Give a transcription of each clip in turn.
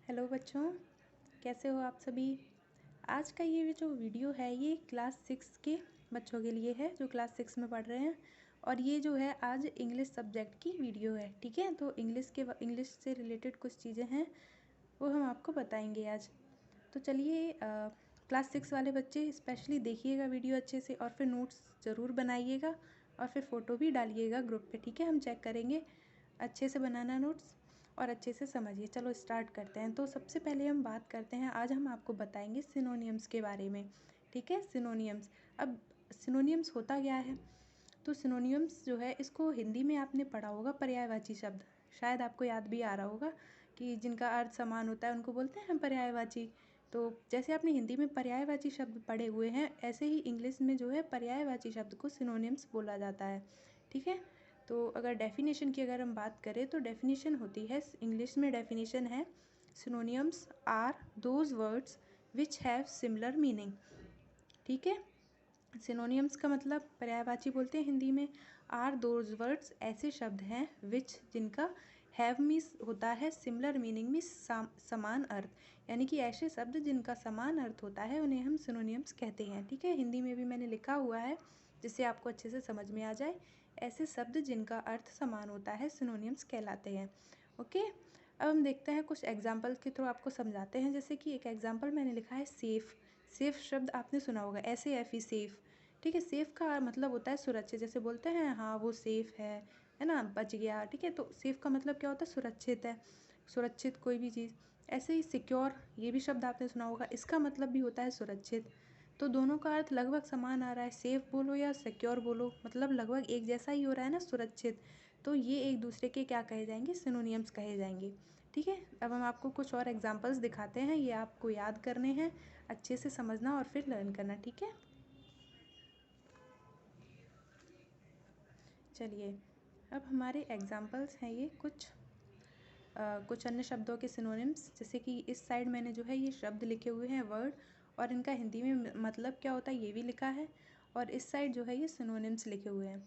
Hello बच्चों, कैसे हो आप सभी। आज का ये जो वीडियो है ये क्लास 6 के बच्चों के लिए है जो क्लास 6 में पढ़ रहे हैं। और ये जो है आज इंग्लिश सब्जेक्ट की वीडियो है, ठीक है। तो इंग्लिश से रिलेटेड कुछ चीज़ें हैं वो हम आपको बताएंगे आज। तो चलिए क्लास 6 वाले बच्चे स्पेशली देखिएगा वीडियो अच्छे से और फिर नोट्स ज़रूर बनाइएगा और फिर फ़ोटो भी डालिएगा ग्रुप पे, ठीक है। हम चेक करेंगे अच्छे से बनाना नोट्स और अच्छे से समझिए। चलो स्टार्ट करते हैं। तो सबसे पहले हम बात करते हैं, आज हम आपको बताएंगे सिनोनियम्स के बारे में, ठीक है। सिनोनियम्स, अब सिनोनियम्स होता क्या है। तो सिनोनियम्स जो है इसको हिंदी में आपने पढ़ा होगा पर्यायवाची शब्द, शायद आपको याद भी आ रहा होगा कि जिनका अर्थ समान होता है उनको बोलते हैं पर्यायवाची। तो जैसे आपने हिंदी में पर्यायवाची शब्द पढ़े हुए हैं ऐसे ही इंग्लिश में जो है पर्यायवाची शब्द को सिनोनियम्स बोला जाता है, ठीक है। तो अगर डेफिनेशन की अगर हम बात करें तो डेफिनेशन होती है, इंग्लिश में डेफिनेशन है, synonyms are those words which have similar meaning, ठीक है। सिनोनियम्स का मतलब पर्यायवाची बोलते हैं हिंदी में। आर दोज वर्ड्स ऐसे शब्द हैं विच जिनका हैव मीन्स होता है सिमिलर मीनिंग में समान अर्थ, यानी कि ऐसे शब्द जिनका समान अर्थ होता है उन्हें हम सिनोनियम्स कहते हैं, ठीक है। हिंदी में भी मैंने लिखा हुआ है जिससे आपको अच्छे से समझ में आ जाए। ऐसे शब्द जिनका अर्थ समान होता है सिनोनियम्स कहलाते हैं, ओके। अब हम देखते हैं कुछ एग्जाम्पल के थ्रू आपको समझाते हैं। जैसे कि एक एग्जाम्पल मैंने लिखा है सेफ़। सेफ़ शब्द आपने सुना होगा, SAFE सेफ़, ठीक है। सेफ़ का मतलब होता है सुरक्षित, जैसे बोलते हैं हाँ वो सेफ़ है ना, बच गया, ठीक है। तो सेफ़ का मतलब क्या होता है, सुरक्षित है, सुरक्षित कोई भी चीज़। ऐसे ही सिक्योर, ये भी शब्द आपने सुना होगा, इसका मतलब भी होता है सुरक्षित। तो दोनों का अर्थ लगभग समान आ रहा है, सेफ़ बोलो या सिक्योर बोलो, मतलब लगभग एक जैसा ही हो रहा है ना, सुरक्षित। तो ये एक दूसरे के क्या कहे जाएंगे, सिनोनियम्स कहे जाएंगे, ठीक है। अब हम आपको कुछ और एग्जांपल्स दिखाते हैं, ये आपको याद करने हैं, अच्छे से समझना और फिर लर्न करना, ठीक है। चलिए अब हमारे एग्जांपल्स हैं ये कुछ अन्य शब्दों के सिनोनिम्स। जैसे कि इस साइड मैंने जो है ये शब्द लिखे हुए हैं वर्ड, और इनका हिंदी में मतलब क्या होता है ये भी लिखा है, और इस साइड जो है ये सिनोनिम्स लिखे हुए हैं।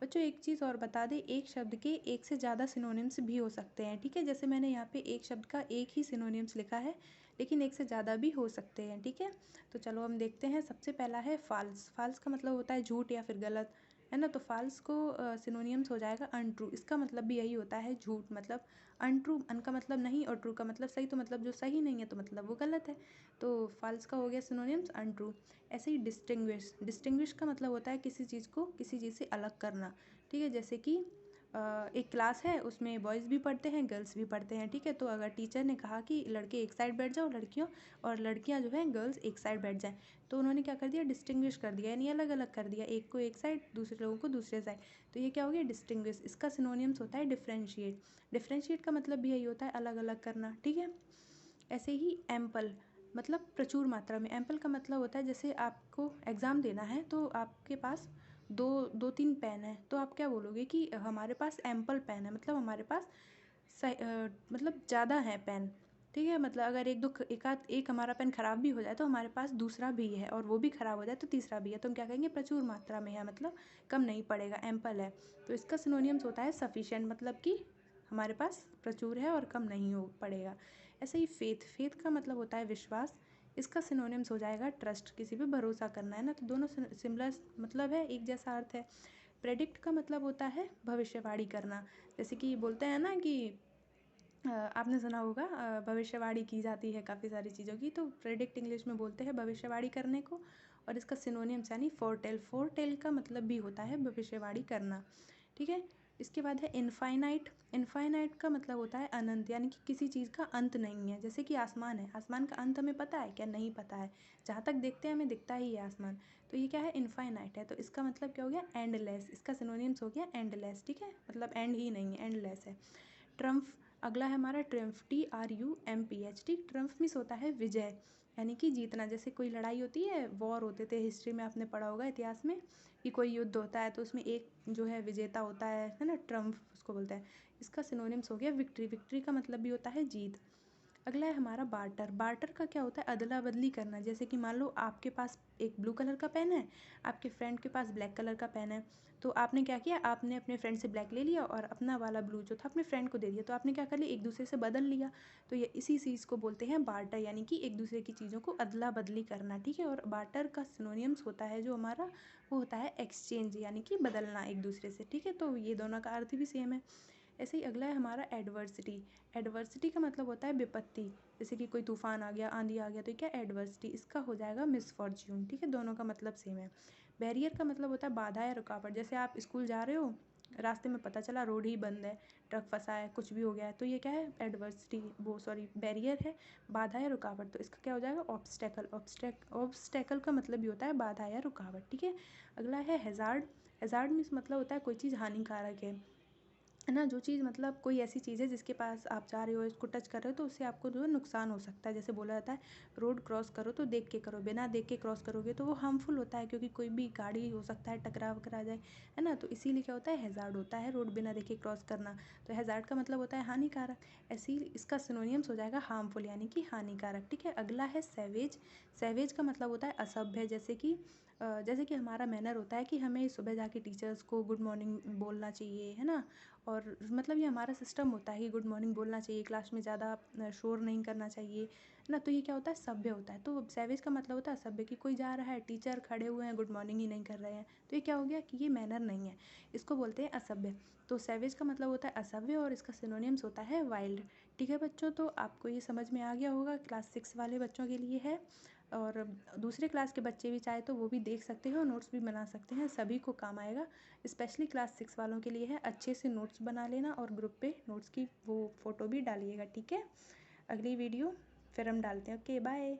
बच्चों एक चीज़ और बता दें, एक शब्द के एक से ज़्यादा सिनोनिम्स भी हो सकते हैं, ठीक है। जैसे मैंने यहाँ पे एक शब्द का एक ही सिनोनिम्स लिखा है, लेकिन एक से ज़्यादा भी हो सकते हैं, ठीक है। तो चलो हम देखते हैं। सबसे पहला है फाल्स। फाल्स का मतलब होता है झूठ या फिर गलत, है ना। तो फाल्स को सिनोनियम्स हो जाएगा अनट्रू। इसका मतलब भी यही होता है झूठ, मतलब अनट्रू, अन का मतलब नहीं और ट्रू का मतलब सही, तो मतलब जो सही नहीं है तो मतलब वो गलत है। तो फाल्स का हो गया सिनोनिम्स अनट्रू। ऐसे ही डिस्टिंग्विश। डिस्टिंग्विश का मतलब होता है किसी चीज़ को किसी चीज़ से अलग करना, ठीक है। जैसे कि एक क्लास है उसमें बॉयज़ भी पढ़ते हैं गर्ल्स भी पढ़ते हैं, ठीक है। तो अगर टीचर ने कहा कि लड़के एक साइड बैठ जाओ लड़कियों, और लड़कियां जो है गर्ल्स एक साइड बैठ जाएं, तो उन्होंने क्या कर दिया, डिस्टिंग्विश कर दिया, यानी अलग अलग कर दिया, एक को एक साइड दूसरे लोगों को दूसरे साइड। तो ये क्या हो गया, डिस्टिंग्विश। इसका सिनोनियम्स होता है डिफ्रेंशिएट। डिफ्रेंशिएट का मतलब भी यही होता है अलग अलग करना, ठीक है। ऐसे ही एम्पल, मतलब प्रचुर मात्रा में। एम्पल का मतलब होता है जैसे आपको एग्ज़ाम देना है तो आपके पास दो तीन पेन है, तो आप क्या बोलोगे कि हमारे पास एम्पल पेन है, मतलब हमारे पास मतलब ज़्यादा है पेन, ठीक है। मतलब अगर एक हमारा पेन ख़राब भी हो जाए तो हमारे पास दूसरा भी है, और वो भी ख़राब हो जाए तो तीसरा भी है, तो हम क्या कहेंगे, प्रचुर मात्रा में है, मतलब कम नहीं पड़ेगा, एम्पल है। तो इसका सिनोनियम्स होता है सफिशिएंट, मतलब कि हमारे पास प्रचुर है और कम नहीं हो पड़ेगा। ऐसे ही फेथ। फेथ का मतलब होता है विश्वास। इसका सिनोनिम्स हो जाएगा ट्रस्ट, किसी पे भरोसा करना, है ना। तो दोनों सिमिलर मतलब है, एक जैसा अर्थ है। प्रेडिक्ट का मतलब होता है भविष्यवाणी करना। जैसे कि बोलते हैं ना कि आपने सुना होगा भविष्यवाणी की जाती है काफ़ी सारी चीज़ों की, तो प्रेडिक्ट इंग्लिश में बोलते हैं भविष्यवाणी करने को। और इसका सिनोनिम्स यानी फोरटेल। फोरटेल का मतलब भी होता है भविष्यवाणी करना, ठीक है। इसके बाद है इनफाइनाइट। इनफाइनाइट का मतलब होता है अनंत, यानी कि किसी चीज़ का अंत नहीं है। जैसे कि आसमान है, आसमान का अंत हमें पता है क्या, नहीं पता है, जहाँ तक देखते हैं हमें दिखता ही है आसमान। तो ये क्या है, इनफाइनाइट है। तो इसका मतलब क्या हो गया, एंडलेस। इसका सिनोनिम्स हो गया एंडलेस, ठीक है, मतलब एंड ही नहीं है, एंडलेस है। ट्रम्फ। अगला है हमारा ट्रम्फ, TRUMPH। ट्रम्फ मीन्स होता है विजय, यानी कि जीतना। जैसे कोई लड़ाई होती है, वॉर होते थे, हिस्ट्री में आपने पढ़ा होगा इतिहास में, कि कोई युद्ध होता है तो उसमें एक जो है विजेता होता है ना, ट्रम्फ उसको बोलते हैं। इसका सिनोनिम्स हो गया विक्ट्री। विक्ट्री का मतलब भी होता है जीत। अगला है हमारा बार्टर। बार्टर का क्या होता है? अदला बदली करना। जैसे कि मान लो आपके पास एक ब्लू कलर का पेन है, आपके फ्रेंड के पास ब्लैक कलर का पेन है, तो आपने क्या किया, आपने अपने फ्रेंड से ब्लैक ले लिया और अपना वाला ब्लू जो था अपने फ्रेंड को दे दिया। तो आपने क्या कर लिया, एक दूसरे से बदल लिया। तो ये इसी चीज़ को बोलते हैं बार्टर, यानी कि एक दूसरे की चीज़ों को अदला बदली करना, ठीक है। और बार्टर का सिनोनिम्स होता है जो हमारा, वो होता है एक्सचेंज, यानी कि बदलना एक दूसरे से, ठीक है। तो ये दोनों का अर्थ भी सेम है। ऐसे ही अगला है हमारा एडवर्सिटी। एडवर्सिटी का मतलब होता है विपत्ति। जैसे कि कोई तूफान आ गया, आंधी आ गया, तो क्या एडवर्सिटी, इसका हो जाएगा मिसफॉर्च्यून, ठीक है। दोनों का मतलब सेम है। बैरियर का मतलब होता है बाधा या रुकावट। जैसे आप स्कूल जा रहे हो, रास्ते में पता चला रोड ही बंद है, ट्रक फंसा है, कुछ भी हो गया है, तो ये क्या है, एडवर्सिटी, वो सॉरी बैरियर है, बाधा या रुकावट। तो इसका क्या हो जाएगा, ऑब्स्टेकल। ऑब्स्टेकल का मतलब भी होता है बाधा या रुकावट, ठीक है। अगला है हैज़ार्ड। हैज़ार्ड मीन्स मतलब होता है कोई चीज़ हानिकारक है ना। जो चीज़ मतलब कोई ऐसी चीज़ है जिसके पास आप जा रहे हो, इसको टच कर रहे हो, तो उससे आपको जो है नुकसान हो सकता है। जैसे बोला जाता है रोड क्रॉस करो तो देख के करो, बिना देख के क्रॉस करोगे तो वो हार्मफुल होता है, क्योंकि कोई भी गाड़ी हो सकता है टकरा वकरा जाए, है ना। तो इसीलिए क्या होता है, हैज़ार्ड होता है रोड बिना देखे क्रॉस करना। तो हैज़ार्ड का मतलब होता है हानिकारक। ऐसे ही इसका सिनोनिम्स हो जाएगा हार्मफुल, यानी कि हानिकारक, ठीक है। अगला है सैवेज। सैवेज का मतलब होता है असभ्य। जैसे कि हमारा मैनर होता है कि हमें सुबह जाके टीचर्स को गुड मॉर्निंग बोलना चाहिए, है ना। और मतलब ये हमारा सिस्टम होता है कि गुड मॉर्निंग बोलना चाहिए, क्लास में ज़्यादा शोर नहीं करना चाहिए ना। तो ये क्या होता है, सभ्य होता है। तो सैवेज का मतलब होता है असभ्य, कि कोई जा रहा है, टीचर खड़े हुए हैं, गुड मॉर्निंग ही नहीं कर रहे हैं, तो ये क्या हो गया कि ये मैनर नहीं है, इसको बोलते हैं असभ्य। तो सैवेज का मतलब होता है असभ्य और इसका सिनोनिम्स होता है वाइल्ड, ठीक है बच्चों। तो आपको ये समझ में आ गया होगा, क्लास 6 वाले बच्चों के लिए है, और दूसरे क्लास के बच्चे भी चाहे तो वो भी देख सकते हैं और नोट्स भी बना सकते हैं, सभी को काम आएगा। स्पेशली क्लास 6 वालों के लिए है, अच्छे से नोट्स बना लेना और ग्रुप पे नोट्स की वो फ़ोटो भी डालिएगा, ठीक है। अगली वीडियो फिर हम डालते हैं। Okay bye.